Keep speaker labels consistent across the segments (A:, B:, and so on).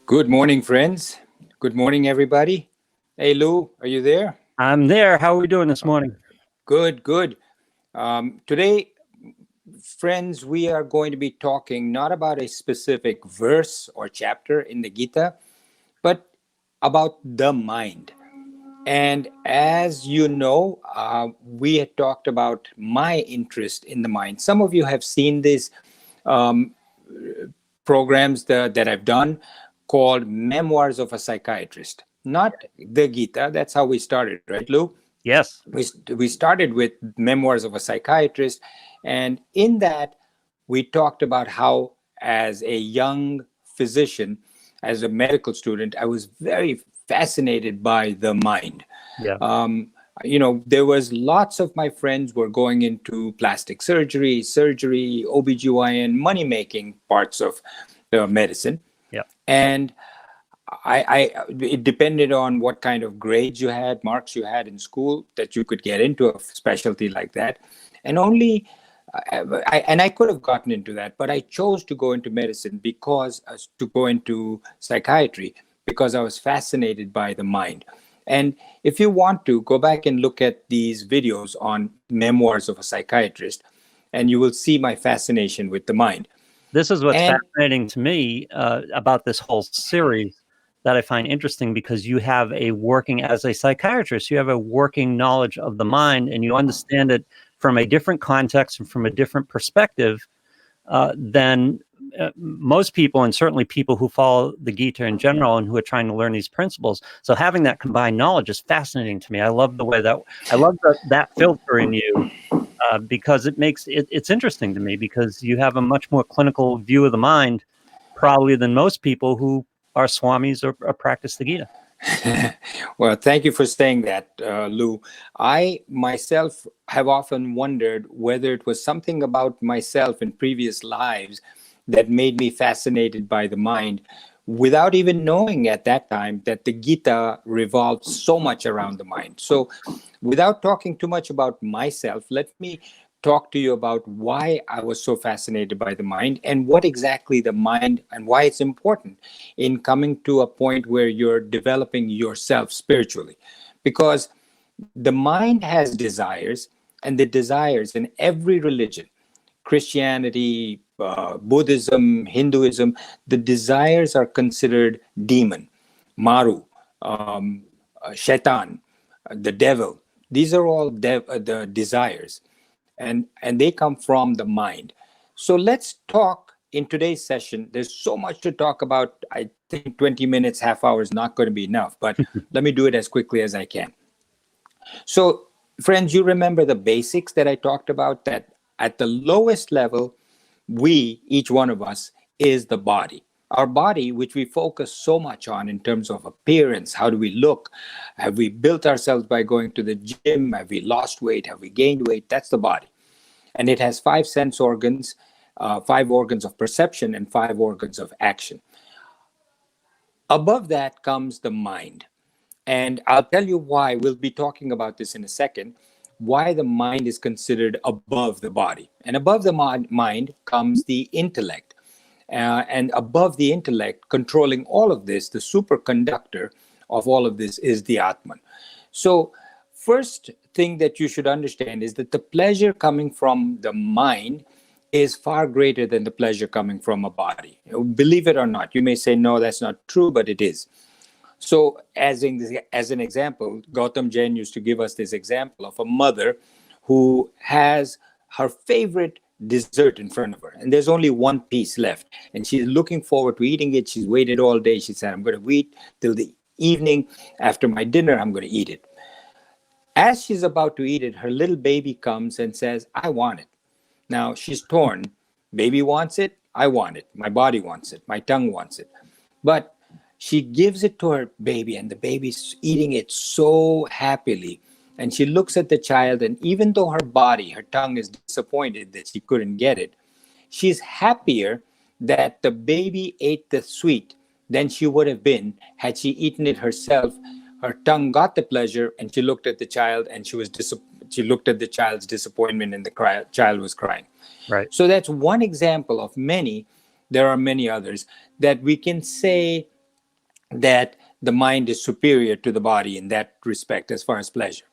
A: Good morning, friends. Good morning, everybody. Hey, Lou, are you there?
B: I'm there. How are we doing this morning?
A: Good, good. Today, friends, we are going to be talking not about a specific verse or chapter in the Gita, but about the mind. And as you know, we had talked about my interest in the mind. Some of you have seen these um, programs that I've done called Memoirs of a Psychiatrist. Not the Gita, that's how we started, right, Lou?
B: Yes.
A: We started with Memoirs of a Psychiatrist, and in that we talked about how, as a young physician, as a medical student, I was very fascinated by the mind.
B: Yeah.
A: There was lots of my friends were going into plastic surgery, OBGYN, money making parts of medicine.
B: Yeah.
A: And it depended on what kind of grades you had, marks you had in school, that you could get into a specialty like that. And I could have gotten into that, but I chose to go into medicine to go into psychiatry because I was fascinated by the mind. And if you want to go back and look at these videos on Memoirs of a Psychiatrist, and you will see my fascination with the mind.
B: This is what's
A: And
B: fascinating to me about this whole series that I find interesting, because you have as a psychiatrist, you have a working knowledge of the mind, and you understand it from a different context and from a different perspective than most people, and certainly people who follow the Gita in general and who are trying to learn these principles. So having that combined knowledge is fascinating to me. I love that filter in you. Because it's interesting to me, because you have a much more clinical view of the mind probably than most people who are swamis or practice the Gita.
A: Well, thank you for saying that, Lou. I myself have often wondered whether it was something about myself in previous lives that made me fascinated by the mind, without even knowing at that time that the Gita revolved so much around the mind. So, without talking too much about myself, let me talk to you about why I was so fascinated by the mind and what exactly the mind and why it's important in coming to a point where you're developing yourself spiritually. Because the mind has desires, and the desires in every religion, Christianity, Buddhism, Hinduism, the desires are considered demon, Maru, Shaitan, the devil. These are all the desires, and they come from the mind. So let's talk in today's session. There's so much to talk about. I think 20 minutes, half hour is not going to be enough, but let me do it as quickly as I can. So, friends, you remember the basics that I talked about, that at the lowest level, each one of us, is the body. Our body, which we focus so much on in terms of appearance. How do we look? Have we built ourselves by going to the gym? Have we lost weight? Have we gained weight? That's the body. And it has 5 sense organs, 5 organs of perception, and 5 organs of action. Above that comes the mind. And I'll tell you why. We'll be talking about this in a second, why the mind is considered above the body. And above the mind comes the intellect. And above the intellect, controlling all of this, the superconductor of all of this, is the Atman. So, first thing that you should understand is that the pleasure coming from the mind is far greater than the pleasure coming from a body. Believe it or not. You may say, no, that's not true, but it is. So, as an example, Gautam Jain used to give us this example of a mother who has her favorite dessert in front of her, and there's only one piece left, and she's looking forward to eating it. She's waited all day. She said, I'm going to wait till the evening. After my dinner, I'm going to eat it. As she's about to eat it, her little baby comes and says, I want it. Now, she's torn. Baby wants it. I want it. My body wants it. My tongue wants it. But she gives it to her baby, and the baby's eating it so happily. And she looks at the child, and even though her tongue is disappointed that she couldn't get it, she's happier that the baby ate the sweet than she would have been had she eaten it herself. Her tongue got the pleasure, and she looked at the child, and she looked at the child's disappointment, and the child was crying.
B: Right.
A: So that's one example of many. There are many others that we can say that the mind is superior to the body in that respect as far as pleasure.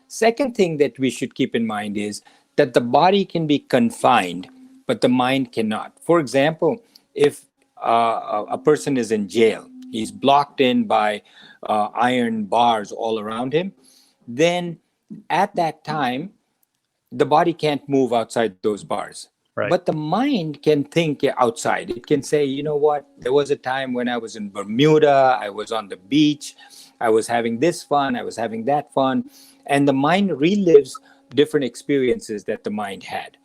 A: Second thing that we should keep in mind is that the body can be confined, but the mind cannot. For example, if a person is in jail, he's blocked in by iron bars all around him, then at that time, the body can't move outside those bars.
B: Right.
A: But the mind can think outside. It can say, you know what, there was a time when I was in Bermuda, I was on the beach, I was having this fun, I was having that fun. And the mind relives different experiences that the mind had.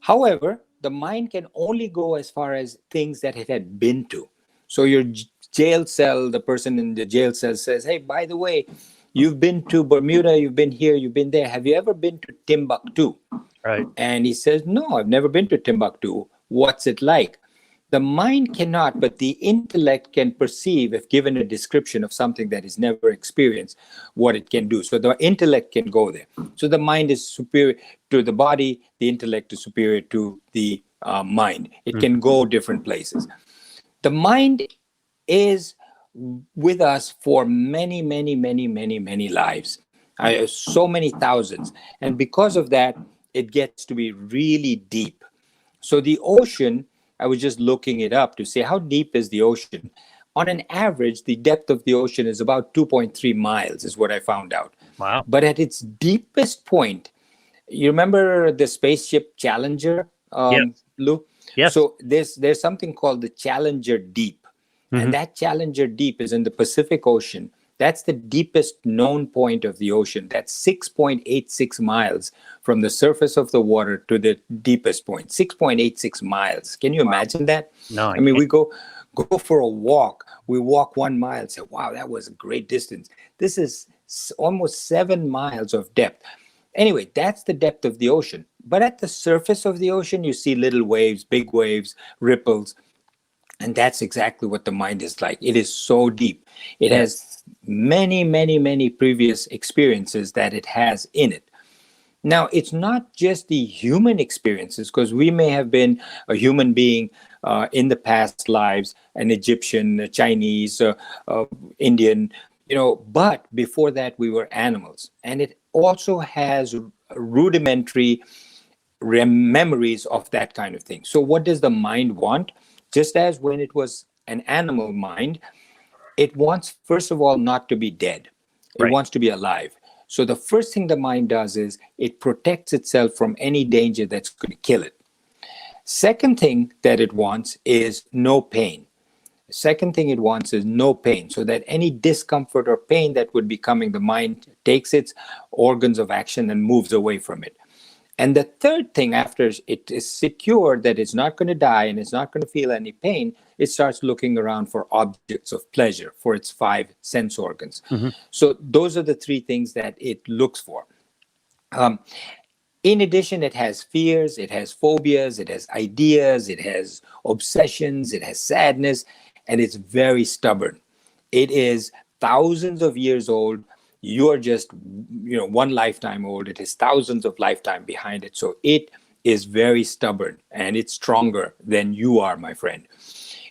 A: However, the mind can only go as far as things that it had been to. So your jail cell, the person in the jail cell says, hey, by the way, you've been to Bermuda, you've been here, you've been there. Have you ever been to Timbuktu?
B: Right.
A: And he says, no, I've never been to Timbuktu. What's it like? The mind cannot, but the intellect can perceive, if given a description of something that is never experienced, what it can do. So the intellect can go there. So the mind is superior to the body, the intellect is superior to the mind. It can go different places. The mind is with us for many, many, many, many, many lives, so many thousands. And because of that, it gets to be really deep. So the ocean, I was just looking it up to say how deep is the ocean. On an average, the depth of the ocean is about 2.3 miles, is what I found out.
B: Wow.
A: But at its deepest point, you remember the spaceship Challenger,
B: Yes.
A: Lou?
B: Yes.
A: So there's something called the Challenger Deep. And that Challenger Deep is in the Pacific Ocean. That's the deepest known point of the ocean. That's 6.86 miles from the surface of the water to the deepest point. 6.86 miles. Can you imagine that?
B: No,
A: I mean,
B: can't.
A: we go for a walk. We walk 1 mile and say, wow, that was a great distance. This is almost 7 miles of depth. Anyway, that's the depth of the ocean. But at the surface of the ocean, you see little waves, big waves, ripples. And that's exactly what the mind is like. It is so deep. It has many, many, many previous experiences that it has in it. Now, it's not just the human experiences, because we may have been a human being in the past lives, an Egyptian, a Chinese, Indian, but before that, we were animals. And it also has rudimentary memories of that kind of thing. So what does the mind want? Just as when it was an animal mind, it wants, first of all, not to be dead. It
B: Right.
A: wants to be alive. So the first thing the mind does is it protects itself from any danger that's going to kill it. Second thing that it wants is no pain. Second thing it wants is no pain, so that any discomfort or pain that would be coming, the mind takes its organs of action and moves away from it. And the third thing, after it is secure that it's not going to die and it's not going to feel any pain, it starts looking around for objects of pleasure for its 5 sense organs. So those are the 3 things that it looks for. In addition, it has fears, it has phobias, it has ideas, it has obsessions, it has sadness, and it's very stubborn. It is thousands of years old. You are just, 1 lifetime old. It is thousands of lifetime behind it. So it is very stubborn, and it's stronger than you are, my friend.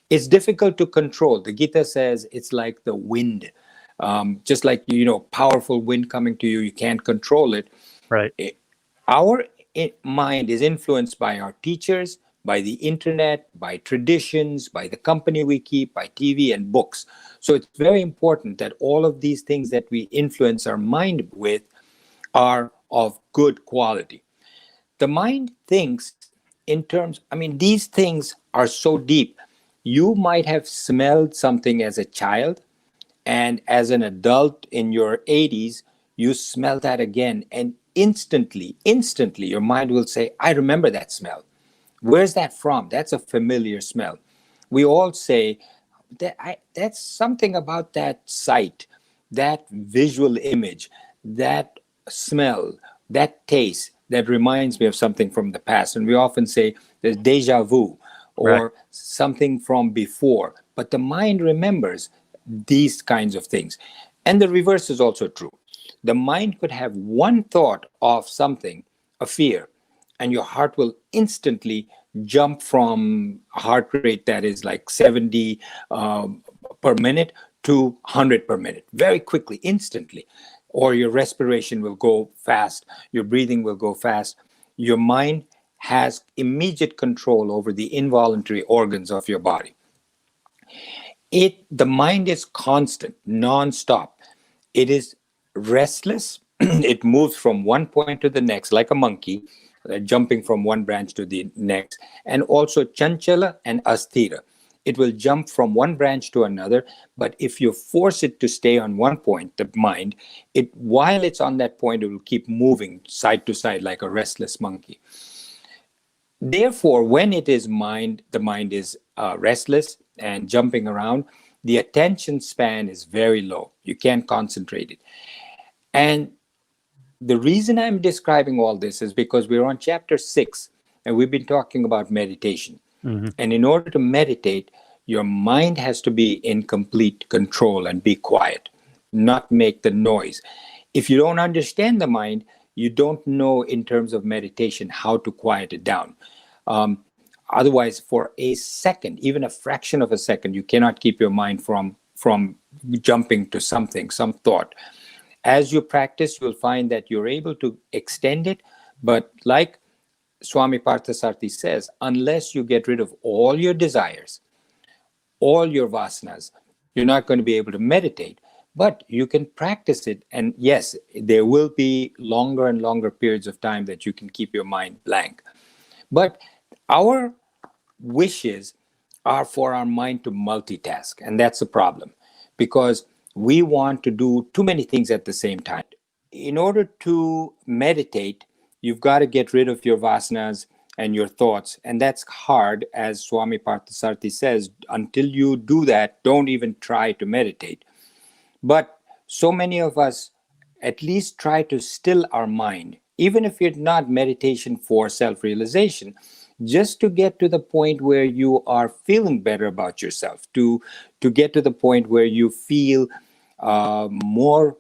A: It's difficult to control. The Gita says it's like the wind. Just like, powerful wind coming to you, you can't control it.
B: Right.
A: Our mind is influenced by our teachers, by the internet, by traditions, by the company we keep, by TV and books. So it's very important that all of these things that we influence our mind with are of good quality. The mind thinks in terms, these things are so deep. You might have smelled something as a child, and as an adult in your 80s, you smell that again, and instantly, your mind will say, I remember that smell. Where's that from? That's a familiar smell. We all say, that's something about that sight, that visual image, that smell, that taste that reminds me of something from the past. And we often say there's deja vu or
B: Right.
A: something from before. But the mind remembers these kinds of things. And the reverse is also true. The mind could have one thought of something, a fear, and your heart will instantly jump from a heart rate that is like 70 per per minute to 100 per minute, very quickly, instantly. Or your respiration will go fast, your breathing will go fast. Your mind has immediate control over the involuntary organs of your body. The mind is constant, non-stop. It is restless. It moves from one point to the next like a monkey, jumping from one branch to the next. And also chanchala and asthira. It will jump from one branch to another, but if you force it to stay on one point, the mind, while it's on that point, it will keep moving side to side like a restless monkey. Therefore, when the mind is restless and jumping around, the attention span is very low. You can't concentrate it. And the reason I'm describing all this is because we're on chapter 6, and we've been talking about meditation.
B: Mm-hmm.
A: And in order to meditate, your mind has to be in complete control and be quiet, not make the noise. If you don't understand the mind, you don't know in terms of meditation how to quiet it down. Otherwise, for a second, even a fraction of a second, you cannot keep your mind from jumping to something, some thought. As you practice, you'll find that you're able to extend it. But like Swami Parthasarthi says, unless you get rid of all your desires, all your vasanas, you're not going to be able to meditate. But you can practice it. And yes, there will be longer and longer periods of time that you can keep your mind blank. But our wishes are for our mind to multitask. And that's a problem, because we want to do too many things at the same time. In order to meditate, you've got to get rid of your vasanas and your thoughts. And that's hard, as Swami Parthasarthi says. Until you do that, don't even try to meditate. But so many of us at least try to still our mind, even if it's not meditation for self-realization, just to get to the point where you are feeling better about yourself, to get to the point where you feel more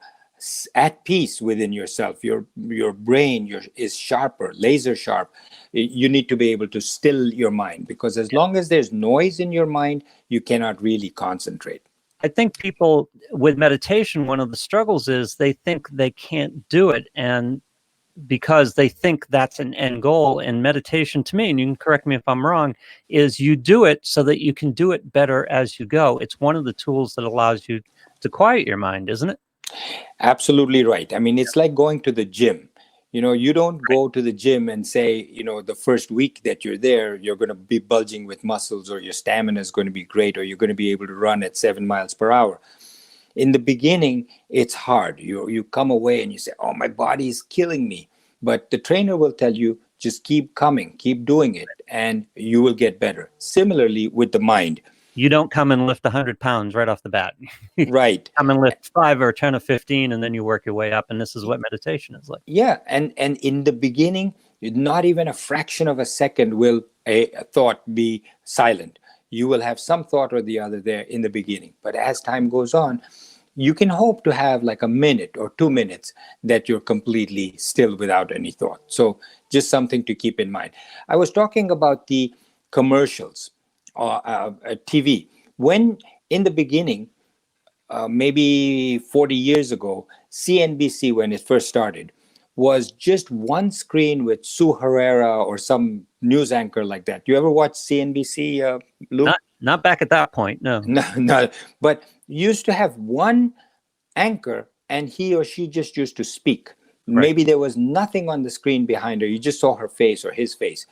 A: at peace within yourself. Your brain is sharper, laser sharp. You need to be able to still your mind, because as long as there's noise in your mind, you cannot really concentrate.
B: I think people with meditation, one of the struggles is they think they can't do it, and because they think that's an end goal. And meditation, to me, and you can correct me if I'm wrong, is you do it so that you can do it better as you go. It's one of the tools that allows you to quiet your mind, isn't it?
A: Absolutely right. I mean, it's like going to the gym. You don't go to the gym and say, the first week that you're there, you're going to be bulging with muscles, or your stamina is going to be great, or you're going to be able to run at 7 miles per hour. In the beginning, it's hard. You come away and you say, oh, my body is killing me. But the trainer will tell you, just keep coming, keep doing it, and you will get better. Similarly with the mind.
B: You don't come and lift 100 pounds right off the bat.
A: Right.
B: Come and lift 5 or 10 or 15, and then you work your way up. And this is what meditation is like.
A: Yeah. And in the beginning, not even a fraction of a second will a thought be silent. You will have some thought or the other there in the beginning. But as time goes on, you can hope to have like a minute or 2 minutes that you're completely still without any thought. So just something to keep in mind. I was talking about the commercials, TV. When in the beginning, maybe 40 years ago, CNBC, when it first started, was just one screen with Sue Herrera or some news anchor like that. You ever watch CNBC, Luke?
B: Not back at that point, no.
A: No. But used to have one anchor, and he or she just used to speak. Right. Maybe there was nothing on the screen behind her. You just saw her face or his face.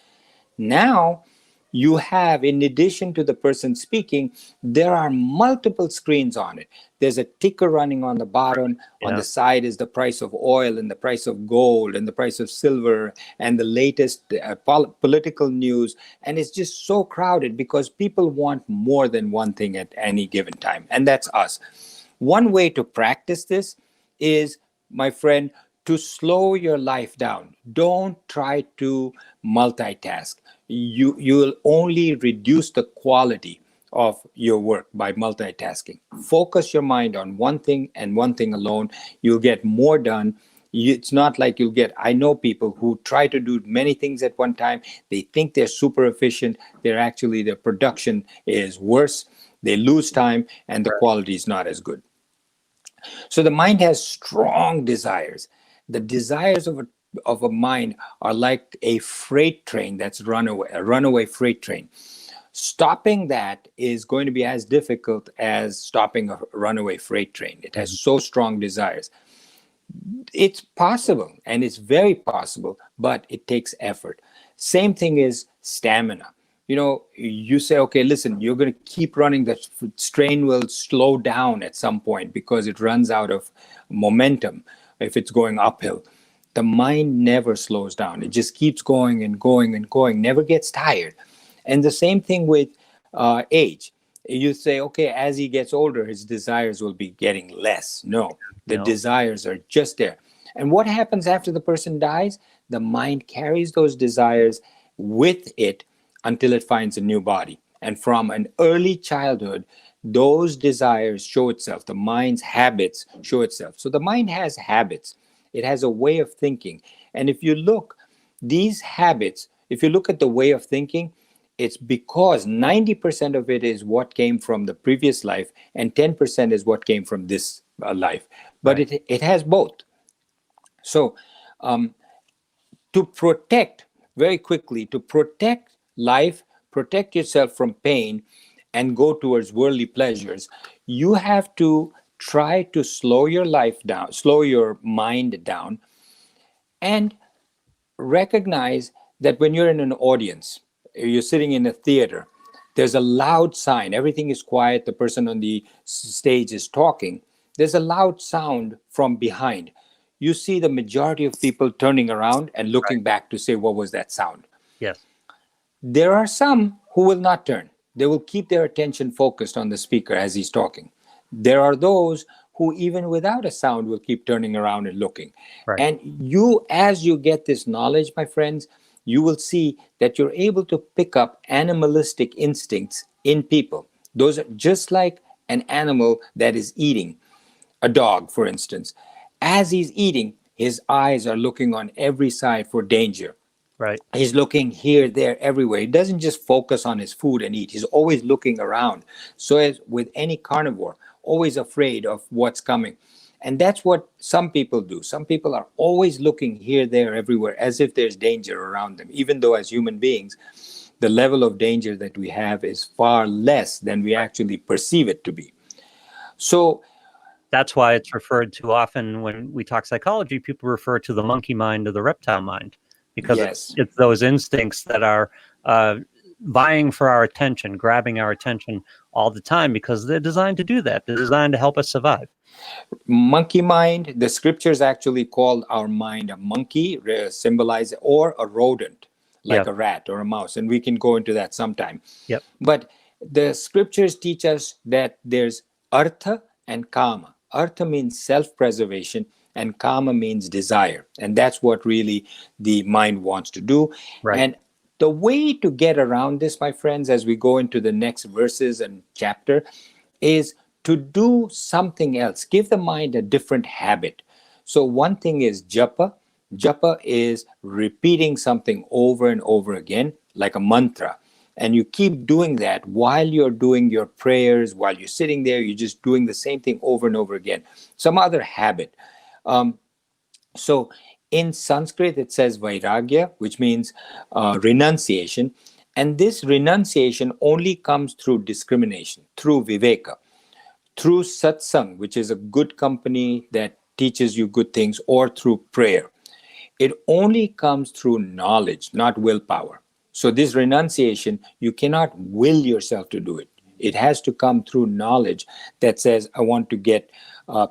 A: Now, you have, in addition to the person speaking, there are multiple screens on it. There's a ticker running on the bottom. Yeah. On the side is the price of oil and the price of gold and the price of silver and the latest political news. And it's just so crowded because people want more than one thing at any given time. And that's us. One way to practice this is, my friend, to slow your life down. Don't try to multitask. You'll only reduce the quality of your work by multitasking. Focus your mind on one thing and one thing alone. You'll get more done. It's not like I know people who try to do many things at one time. They think they're super efficient. Their production is worse They lose time and the quality is not as good. So the mind has strong desires. The desires of a mind are like a freight train that's runaway, a runaway freight train. Stopping that is going to be as difficult as stopping a runaway freight train. It has so strong desires. It's possible, and it's very possible, but it takes effort. Same thing is stamina. You say, okay, listen, you're going to keep running, the strain will slow down at some point because it runs out of momentum if it's going uphill. The mind never slows down. It just keeps going and going and going, never gets tired. And the same thing with age. You say, okay, as he gets older, his desires will be getting less. No, the desires are just there. And what happens after the person dies? The mind carries those desires with it until it finds a new body. And from an early childhood, those desires show itself. The mind's habits show itself. So the mind has habits. It has a way of thinking. And if you look, these habits, if you look at the way of thinking, it's because 90% of it is what came from the previous life and 10% is what came from this life. But it has both. So to protect, very quickly, to protect life, protect yourself from pain, and go towards worldly pleasures, you have to try to slow your life down, slow your mind down, and recognize that when you're in an audience, you're sitting in a theater, there's a loud sign, everything is quiet, the person on the stage is talking, there's a loud sound from behind. You see the majority of people turning around and looking back to say, what was that sound?
B: Yes.
A: There are some who will not turn. They will keep their attention focused on the speaker as he's talking. There are those who, even without a sound, will keep turning around and looking.
B: Right.
A: And you, as you get this knowledge, my friends, you will see that you're able to pick up animalistic instincts in people. Those are just like an animal that is eating, a dog, for instance. As he's eating, his eyes are looking on every side for danger.
B: Right.
A: He's looking here, there, everywhere. He doesn't just focus on his food and eat. He's always looking around. So as with any carnivore, always afraid of what's coming. And that's what some people do. Some people are always looking here, there, everywhere, as if there's danger around them, even though as human beings, the level of danger that we have is far less than we actually perceive it to be. So
B: that's why it's referred to often when we talk psychology, people refer to the monkey mind or the reptile mind, because it's those instincts that are vying for our attention, grabbing our attention all the time, because they're designed to do that. They're designed to help us survive.
A: Monkey mind, the scriptures actually called our mind a monkey, symbolize, or a rodent, like a rat or a mouse. And we can go into that sometime.
B: Yep.
A: But the scriptures teach us that there's artha and kama. Artha means self-preservation and kama means desire. And that's what really the mind wants to do.
B: Right.
A: And the way to get around this, my friends, as we go into the next verses and chapter, is to do something else. Give the mind a different habit. So one thing is japa. Japa is repeating something over and over again, like a mantra. And you keep doing that while you're doing your prayers, while you're sitting there, you're just doing the same thing over and over again. Some other habit. So in Sanskrit, it says vairagya, which means renunciation. And this renunciation only comes through discrimination, through viveka, through satsang, which is a good company that teaches you good things, or through prayer. It only comes through knowledge, not willpower. So this renunciation, you cannot will yourself to do it. It has to come through knowledge that says, I want to get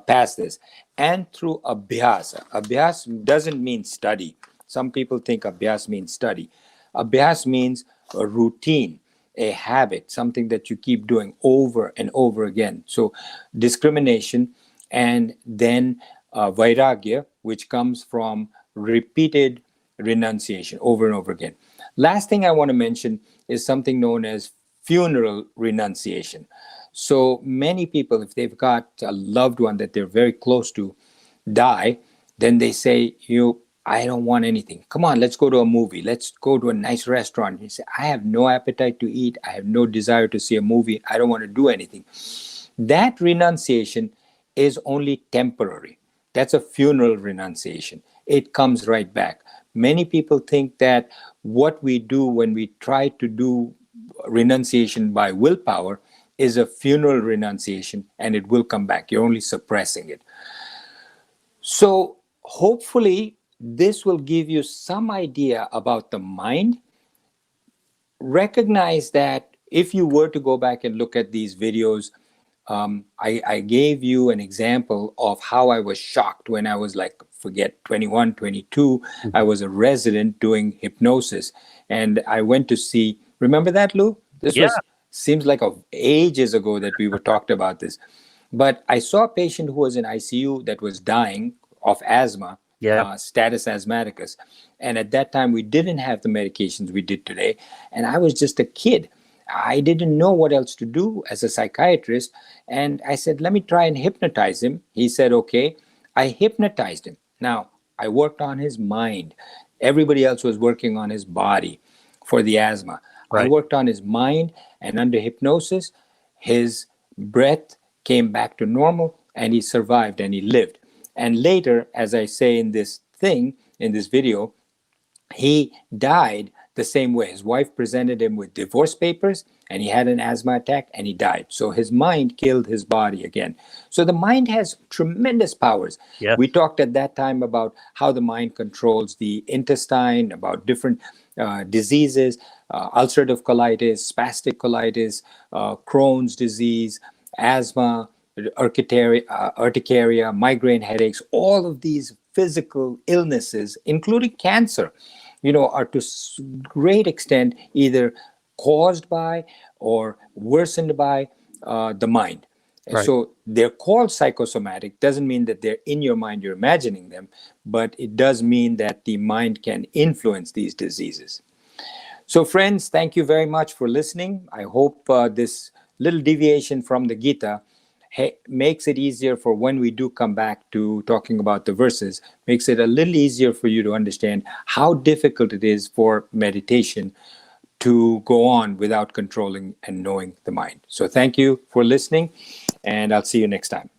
A: past this. And through abhyas. Abhyas doesn't mean study. Some people think abhyas means study. Abhyas means a routine, a habit, something that you keep doing over and over again. So discrimination, and then vairagya, which comes from repeated renunciation over and over again. Last thing I want to mention is something known as funeral renunciation. So many people, if they've got a loved one that they're very close to die, then they say, I don't want anything. Come on, let's go to a movie. Let's go to a nice restaurant. He said, I have no appetite to eat. I have no desire to see a movie. I don't want to do anything. That renunciation is only temporary. That's a funeral renunciation. It comes right back. Many people think that what we do when we try to do renunciation by willpower is a funeral renunciation, and it will come back. You're only suppressing it. So hopefully this will give you some idea about the mind. Recognize that if you were to go back and look at these videos, I gave you an example of how I was shocked when I was like, forget 21, 22. I was a resident doing hypnosis, and I went to see, remember that, Lou? This
B: Yeah.
A: was, seems like ages ago that we were talked about this. But I saw a patient who was in ICU that was dying of asthma,
B: Yeah.
A: status asthmaticus. And at that time, we didn't have the medications we did today. And I was just a kid. I didn't know what else to do as a psychiatrist. And I said, let me try and hypnotize him. He said, okay. I hypnotized him. Now, I worked on his mind. Everybody else was working on his body for the asthma. I
B: Right.
A: worked on his mind, and under hypnosis, his breath came back to normal, and he survived and he lived. And later, as I say in this thing, in this video, he died the same way. His wife presented him with divorce papers, and he had an asthma attack, and he died. So his mind killed his body again. So the mind has tremendous powers.
B: Yes.
A: We talked at that time about how the mind controls the intestine, about different diseases, ulcerative colitis, spastic colitis, Crohn's disease, asthma, urticaria, migraine headaches. All of these physical illnesses, including cancer, are to great extent either caused by or worsened by the mind. And
B: Right.
A: so they're called psychosomatic. Doesn't mean that they're in your mind, you're imagining them, but it does mean that the mind can influence these diseases. So friends, thank you very much for listening. I hope this little deviation from the Gita makes it easier for when we do come back to talking about the verses, makes it a little easier for you to understand how difficult it is for meditation to go on without controlling and knowing the mind. So thank you for listening, and I'll see you next time.